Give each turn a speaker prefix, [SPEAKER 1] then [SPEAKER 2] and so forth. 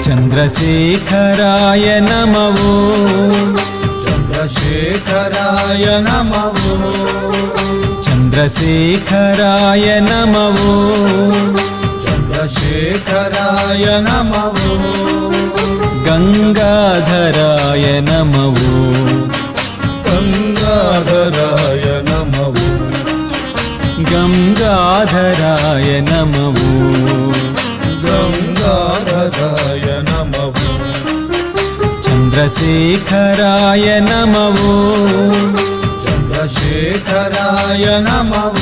[SPEAKER 1] चंद्रशेखराय नमः
[SPEAKER 2] चंद्रशेखराय नमः
[SPEAKER 1] चंद्रशेखराय नमः
[SPEAKER 2] चंद्रशेखराय नमः
[SPEAKER 1] गंगाधराय नमः
[SPEAKER 2] गंगाधराय नमः
[SPEAKER 1] गंगाधराय नमः
[SPEAKER 2] गंगाधराय नमः
[SPEAKER 1] चंद्रशेखराय नमः
[SPEAKER 2] चंद्रशेखराय नमः